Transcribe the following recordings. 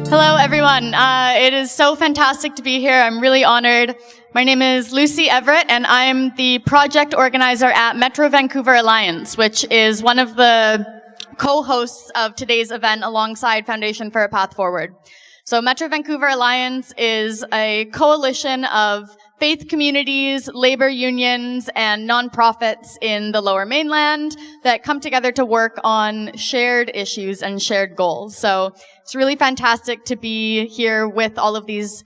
Hello, everyone. It is so fantastic to be here. I'm really honored. My name is Lucy Everett, and I'm the project organizer at Metro Vancouver Alliance, which is one of the co-hosts of today's event alongside Foundation for a Path Forward. So Metro Vancouver Alliance is a coalition of faith communities, labor unions, and nonprofits in the Lower Mainland that come together to work on shared issues and shared goals. So it's really fantastic to be here with all of these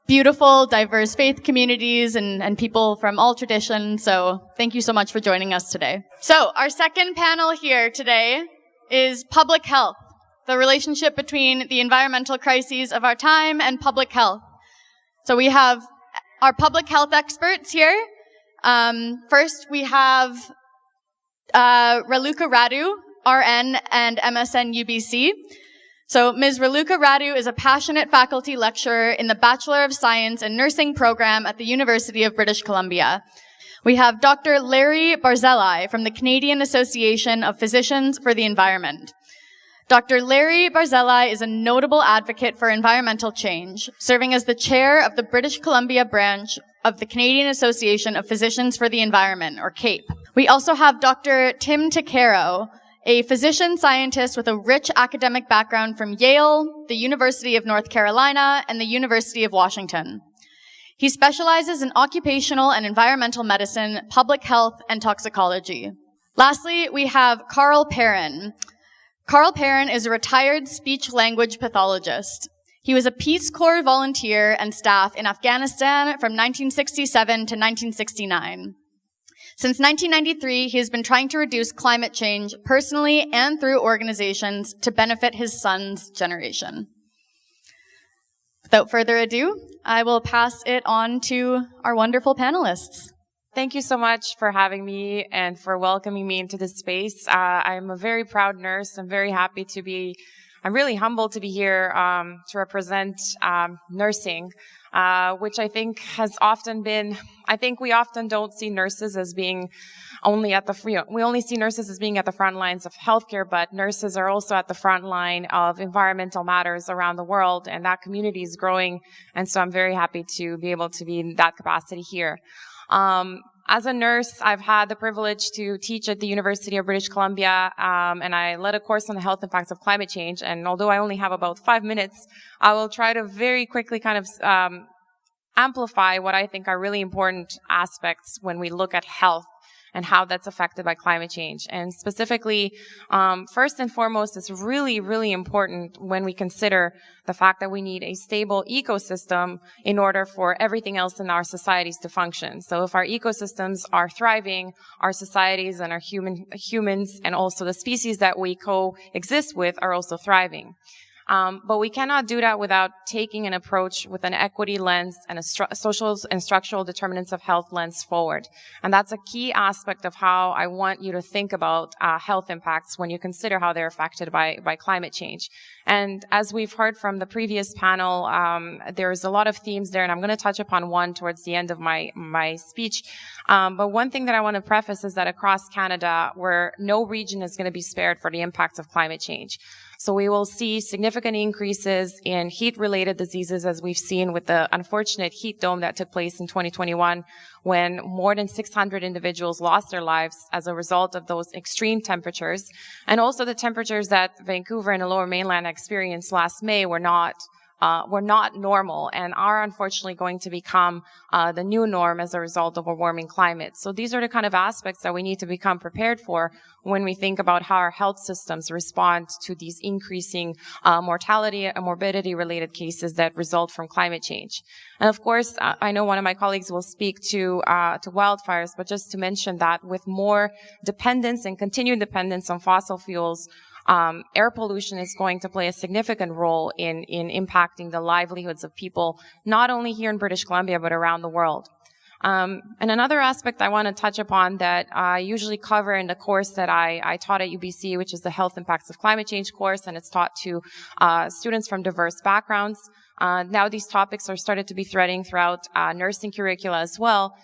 beautiful, diverse faith communities and people from all traditions. So thank you so much for joining us today. So our second panel here today is public health, the relationship between the environmental crises of our time and public health. So we have our public health experts here. First, we have Raluca Radu, RN and MSN UBC. So Ms. Raluca Radu is a passionate faculty lecturer in the Bachelor of Science in Nursing program at the University of British Columbia. We have Dr. Larry Barzilai from the Canadian Association of Physicians for the Environment. Dr. Larry Barzilai is a notable advocate for environmental change, serving as the chair of the British Columbia branch of the Canadian Association of Physicians for the Environment, or CAPE. We also have Dr. Tim Takero, a physician scientist with a rich academic background from Yale, the University of North Carolina, and the University of Washington. He specializes in occupational and environmental medicine, public health, and toxicology. Lastly, we have Carl Perrin. Carl Perrin is a retired speech-language pathologist. He was a Peace Corps volunteer and staff in Afghanistan from 1967 to 1969. Since 1993, he has been trying to reduce climate change personally and through organizations to benefit his son's generation. Without further ado, I will pass it on to our wonderful panelists. Thank you so much for having me and for welcoming me into this space. I'm a very proud nurse. I'm really humbled to be here to represent nursing, which I think has often been, we often don't see nurses as being only at we only see nurses as being at the front lines of healthcare, but nurses are also at the front line of environmental matters around the world, and that community is growing. And so I'm very happy to be able to be in that capacity here. As a nurse, I've had the privilege to teach at the University of British Columbia, and I led a course on the health impacts of climate change. And although I only have about 5 minutes, I will try to very quickly kind of amplify what I think are really important aspects when we look at health and how that's affected by climate change. And specifically, first and foremost, it's really, really important when we consider the fact that we need a stable ecosystem in order for everything else in our societies to function. So if our ecosystems are thriving, our societies and our humans and also the species that we coexist with are also thriving. But we cannot do that without taking an approach with an equity lens and a social and structural determinants of health lens forward. And that's a key aspect of how I want you to think about health impacts when you consider how they're affected by climate change. And as we've heard from the previous panel, there's a lot of themes there, and I'm going to touch upon one towards the end of my speech. But one thing that I want to preface is that across Canada, where no region is going to be spared for the impacts of climate change. So we will see significant increases in heat-related diseases, as we've seen with the unfortunate heat dome that took place in 2021, when more than 600 individuals lost their lives as a result of those extreme temperatures. And also the temperatures that Vancouver and the Lower Mainland experienced last May were not normal and are unfortunately going to become the new norm as a result of a warming climate. So these are the kind of aspects that we need to become prepared for when we think about how our health systems respond to these increasing mortality and morbidity-related cases that result from climate change. And of course, I know one of my colleagues will speak to wildfires, but just to mention that with more dependence and continued dependence on fossil fuels, air pollution is going to play a significant role in impacting the livelihoods of people, not only here in British Columbia, but around the world. And another aspect I want to touch upon that I usually cover in the course that I taught at UBC, which is the Health Impacts of Climate Change course, and it's taught to students from diverse backgrounds. Now these topics are started to be threading throughout nursing curricula as well,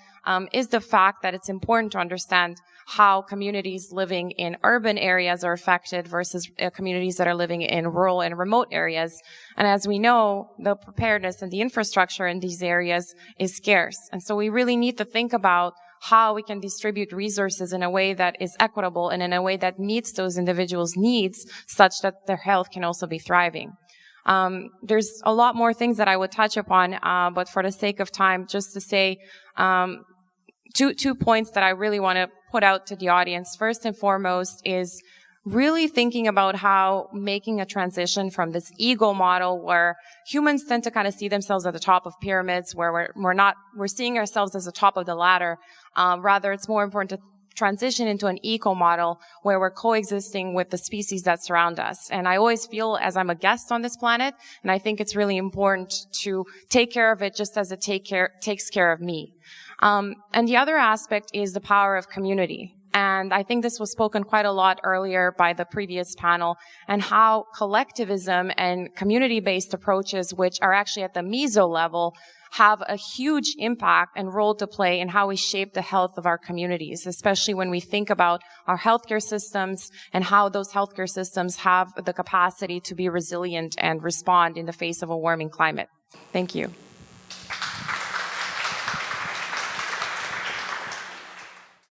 is the fact that it's important to understand how communities living in urban areas are affected versus communities that are living in rural and remote areas. And as we know, the preparedness and the infrastructure in these areas is scarce. And so we really need to think about how we can distribute resources in a way that is equitable and in a way that meets those individuals' needs such that their health can also be thriving. There's a lot more things that I would touch upon, but for the sake of time, just to say, two points that I really want to put out to the audience. First and foremost is really thinking about how making a transition from this ego model where humans tend to kind of see themselves at the top of pyramids, where we're seeing ourselves as the top of the ladder. Rather, it's more important to transition into an eco model where we're coexisting with the species that surround us. And I always feel as I'm a guest on this planet, and I think it's really important to take care of it just as it takes care of me. And the other aspect is the power of community. And I think this was spoken quite a lot earlier by the previous panel, and how collectivism and community-based approaches, which are actually at the meso level, have a huge impact and role to play in how we shape the health of our communities, especially when we think about our healthcare systems and how those healthcare systems have the capacity to be resilient and respond in the face of a warming climate. Thank you.